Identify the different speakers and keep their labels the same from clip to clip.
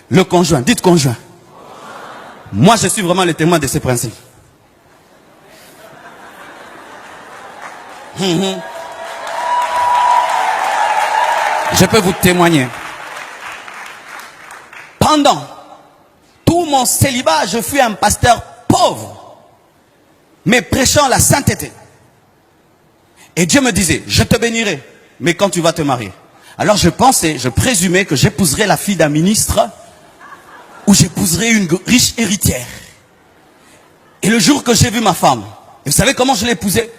Speaker 1: Le conjoint, dites conjoint. Moi, je suis vraiment le témoin de ces principes. Je peux vous témoigner. Pendant tout mon célibat, je fus un pasteur pauvre, mais prêchant la sainteté. Et Dieu me disait, je te bénirai, mais quand tu vas te marier. Alors je pensais, je présumais que j'épouserais la fille d'un ministre ou j'épouserais une riche héritière. Et le jour que j'ai vu ma femme, et vous savez comment je l'ai épousée?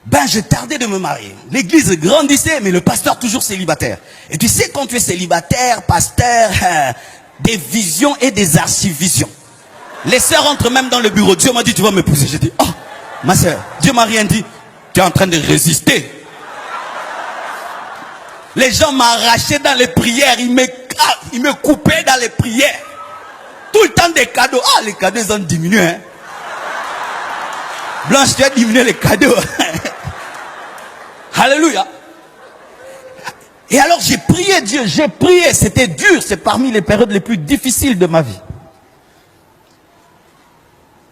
Speaker 1: Ben, je tardais de me marier. L'église grandissait, mais le pasteur toujours célibataire. Et tu sais, quand tu es célibataire, pasteur, des visions et des archivisions. Les sœurs entrent même dans le bureau. Dieu m'a dit, tu vas m'épouser. J'ai dit, oh, ma sœur, Dieu m'a rien dit. Tu es en train de résister. Les gens m'arrachaient dans les prières. Ils me coupaient dans les prières. Tout le temps des cadeaux. Ah, les cadeaux, ils ont diminué. Hein. Blanche, tu as diminué les cadeaux. Alléluia. Et alors j'ai prié Dieu, j'ai prié. C'était dur. C'est parmi les périodes les plus difficiles de ma vie.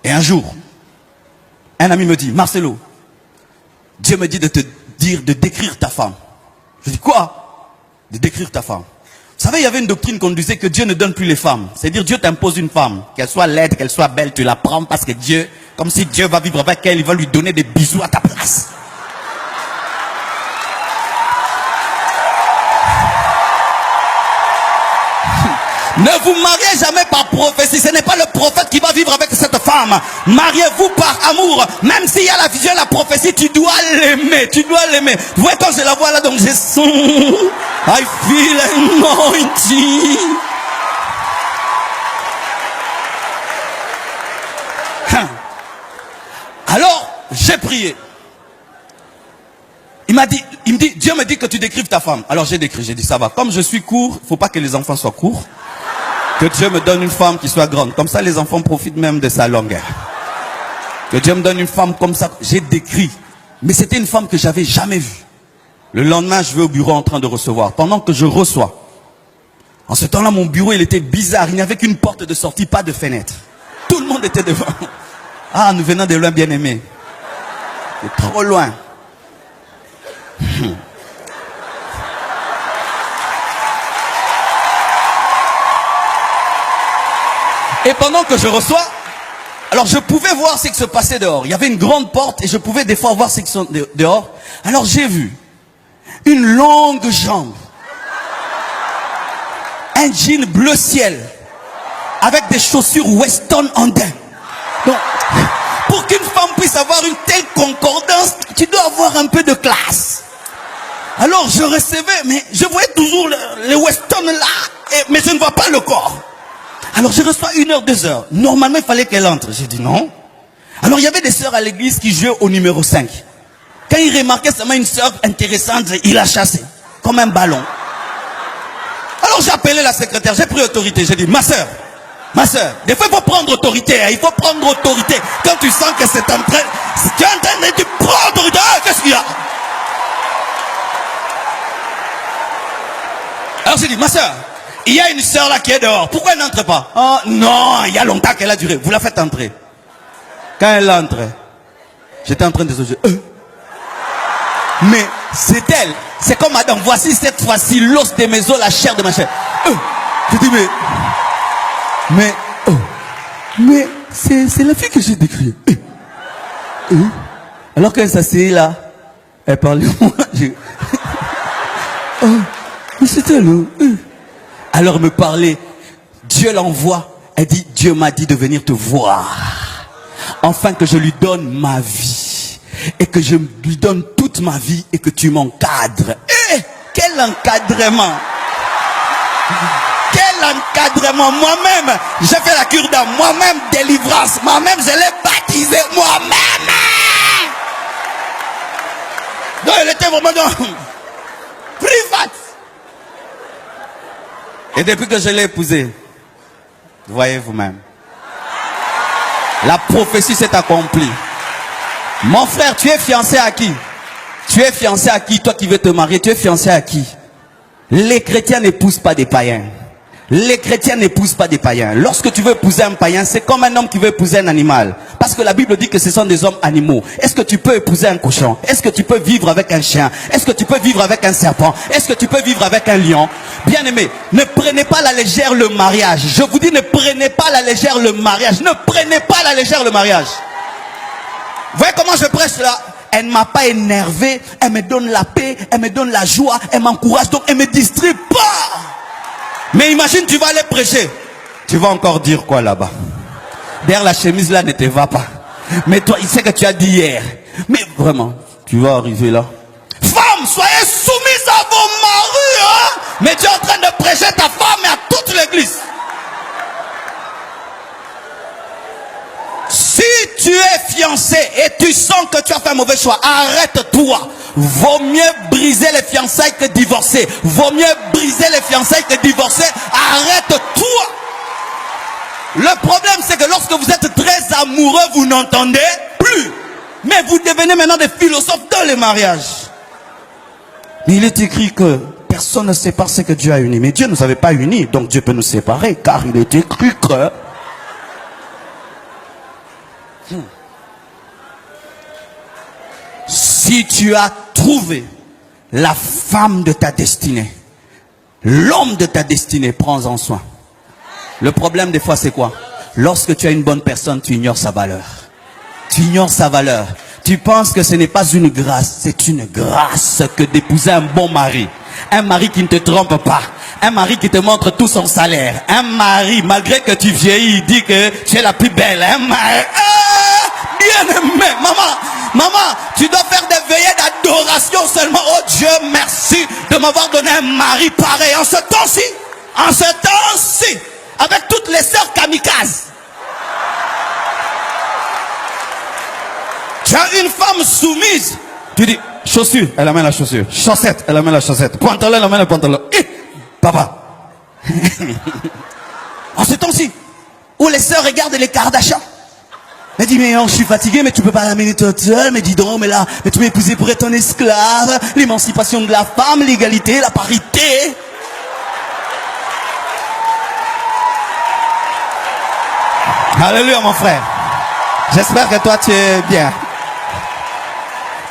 Speaker 1: Et un jour, un ami me dit, Marcelo, Dieu me dit de te dire de décrire ta femme. Je dis quoi? De décrire ta femme. Vous savez, il y avait une doctrine qu'on disait que Dieu ne donne plus les femmes. C'est-à-dire Dieu t'impose une femme. Qu'elle soit laide, qu'elle soit belle, tu la prends parce que Dieu, comme si Dieu va vivre avec elle, il va lui donner des bisous à ta place. Ne vous mariez jamais par prophétie. Ce n'est pas le prophète qui va vivre avec cette femme. Mariez-vous par amour. Même s'il y a la vision, la prophétie, tu dois l'aimer. Tu dois l'aimer. Vous voyez quand je la vois là, donc je sens. I feel anointing. Alors, j'ai prié. Il me dit, Dieu me dit que tu décrives ta femme. Alors j'ai décrit, j'ai dit ça va. Comme je suis court, il ne faut pas que les enfants soient courts. Que Dieu me donne une femme qui soit grande. Comme ça, les enfants profitent même de sa longueur. Que Dieu me donne une femme comme ça. J'ai décrit. Mais c'était une femme que j'avais jamais vue. Le lendemain, je vais au bureau en train de recevoir. Pendant que je reçois. En ce temps-là, mon bureau, il était bizarre. Il n'y avait qu'une porte de sortie, pas de fenêtre. Tout le monde était devant. Ah, nous venons de loin, bien-aimé. C'est trop loin. Et pendant que je reçois, alors je pouvais voir ce qui se passait dehors. Il y avait une grande porte et je pouvais des fois voir ce qui se passait dehors. Alors j'ai vu une longue jambe, un jean bleu ciel, avec des chaussures Weston andin. Donc, pour qu'une femme puisse avoir une telle concordance, tu dois avoir un peu de classe. Alors je recevais, mais je voyais toujours les Weston là, mais je ne vois pas le corps. Alors je reçois 1 heure, 2 heures. Normalement, il fallait qu'elle entre. J'ai dit non. Alors il y avait des sœurs à l'église qui jouaient au numéro 5. Quand il remarquait seulement une sœur intéressante, il la chassait. Comme un ballon. Alors j'ai appelé la secrétaire, j'ai pris autorité. J'ai dit, ma sœur, des fois il faut prendre autorité. Hein, il faut prendre autorité. Quand tu sens que c'est en train... Tu es en train de prendre autorité. Ah, qu'est-ce qu'il y a? Alors j'ai dit, ma sœur, il y a une sœur là qui est dehors. Pourquoi elle n'entre pas? Oh non, il y a longtemps qu'elle a duré. Vous la faites entrer. Quand elle entre, j'étais en train de se dire, mais c'est elle. C'est comme madame, voici cette fois-ci l'os de mes os, la chair de ma chair. Je dis, mais c'est la fille que j'ai décrite. Alors qu'elle s'assied là, elle parlait moi. Mais c'est elle. Alors elle me parlait. Dieu l'envoie. Elle dit, Dieu m'a dit de venir te voir. Enfin que je lui donne ma vie. Et que je lui donne toute ma vie et que tu m'encadres. Quel encadrement! Quel encadrement! Moi-même, j'ai fait la cure d'âme. Moi-même, délivrance. Moi-même, je l'ai baptisé. Moi-même! Donc, elle était vraiment dans... privat. Et depuis que je l'ai épousée, voyez vous-même. La prophétie s'est accomplie. Mon frère, tu es fiancé à qui? Tu es fiancé à qui? Toi qui veux te marier, tu es fiancé à qui? Les chrétiens n'épousent pas des païens. Les chrétiens n'épousent pas des païens. Lorsque tu veux épouser un païen, c'est comme un homme qui veut épouser un animal. Parce que la Bible dit que ce sont des hommes animaux. Est-ce que tu peux épouser un cochon? Est-ce que tu peux vivre avec un chien? Est-ce que tu peux vivre avec un serpent? Est-ce que tu peux vivre avec un lion? Bien aimé, ne prenez pas à la légère le mariage. Je vous dis, ne prenez pas à la légère le mariage. Ne prenez pas à la légère le mariage. Vous voyez comment je prêche là? Elle ne m'a pas énervé, elle me donne la paix, elle me donne la joie, elle m'encourage, donc elle me distrait pas. Mais imagine, tu vas aller prêcher. Tu vas encore dire quoi là-bas? Derrière la chemise là ne te va pas. Mais toi, il sait que tu as dit hier. Mais vraiment, tu vas arriver là. Femmes, soyez soumises à vos maris, hein? Mais tu es en train de prêcher ta femme et à toute l'église. Si tu es fiancé et tu sens que tu as fait un mauvais choix, arrête-toi. Vaut mieux briser les fiançailles que divorcer. Vaut mieux briser les fiançailles que divorcer. Arrête-toi. Le problème, c'est que lorsque vous êtes très amoureux, vous n'entendez plus. Mais vous devenez maintenant des philosophes dans les mariages. Mais il est écrit que personne ne sépare ce que Dieu a uni. Mais Dieu ne nous avait pas unis, donc Dieu peut nous séparer, car il est écrit que... Si tu as trouvé la femme de ta destinée, l'homme de ta destinée, prends-en soin. Le problème des fois c'est quoi? Lorsque tu as une bonne personne, tu ignores sa valeur. Tu ignores sa valeur. Tu penses que ce n'est pas une grâce, c'est une grâce que d'épouser un bon mari. Un mari qui ne te trompe pas. Un mari qui te montre tout son salaire. Un mari, malgré que tu vieillis, il dit que tu es la plus belle. Un mari... bien aimé, maman, tu dois faire des veillées d'adoration seulement. Oh Dieu, merci de m'avoir donné un mari pareil en ce temps-ci, avec toutes les sœurs kamikazes. Tu as une femme soumise. Tu dis, chaussure, elle amène la chaussure. Chaussette, elle amène la chaussette. Pantalon, elle amène le pantalon. Papa. En ce temps-ci, où les sœurs regardent les Kardashians. Elle dit, mais non, je suis fatigué, mais tu peux pas l'amener toute seule. Mais dis donc, mais tu m'as épousé pour être ton esclave. L'émancipation de la femme, l'égalité, la parité. Alléluia, mon frère. J'espère que toi, tu es bien.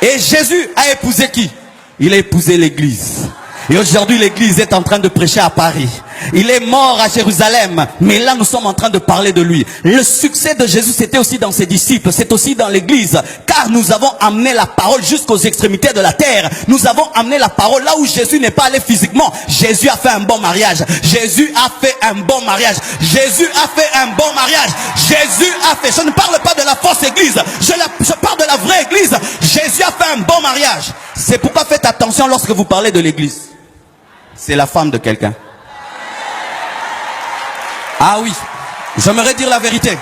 Speaker 1: Et Jésus a épousé qui? Il a épousé l'église. Et aujourd'hui, l'église est en train de prêcher à Paris. Il est mort à Jérusalem, mais là nous sommes en train de parler de lui. Le succès de Jésus, c'était aussi dans ses disciples, c'est aussi dans l'église, car nous avons amené la parole jusqu'aux extrémités de la terre. Nous avons amené la parole là où Jésus n'est pas allé physiquement. Jésus a fait un bon mariage. Jésus a fait un bon mariage. Jésus a fait un bon mariage. Jésus a fait. Je ne parle pas de la fausse église. Je parle de la vraie église. Jésus a fait un bon mariage. C'est pourquoi faites attention lorsque vous parlez de l'église. C'est la femme de quelqu'un. Ah oui, j'aimerais dire la vérité.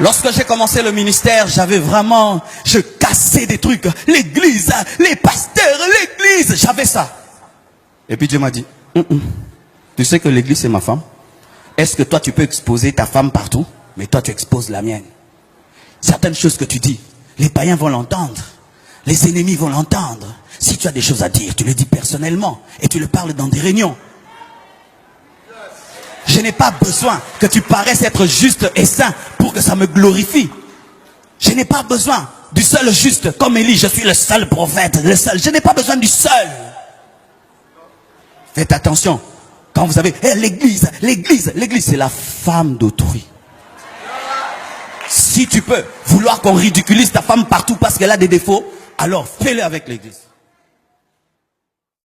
Speaker 1: Lorsque j'ai commencé le ministère, je cassais des trucs. L'église, les pasteurs, l'église, j'avais ça. Et puis Dieu m'a dit, tu sais que l'église c'est ma femme. Est-ce que toi tu peux exposer ta femme partout? Mais toi tu exposes la mienne. Certaines choses que tu dis, les païens vont l'entendre. Les ennemis vont l'entendre. Si tu as des choses à dire, tu le dis personnellement. Et tu le parles dans des réunions. Je n'ai pas besoin que tu paraisses être juste et saint pour que ça me glorifie. Je n'ai pas besoin du seul juste. Comme Élie, je suis le seul prophète, le seul. Je n'ai pas besoin du seul. Faites attention. Quand vous avez l'église, c'est la femme d'autrui. Si tu peux vouloir qu'on ridiculise ta femme partout parce qu'elle a des défauts, alors fais-le avec l'église.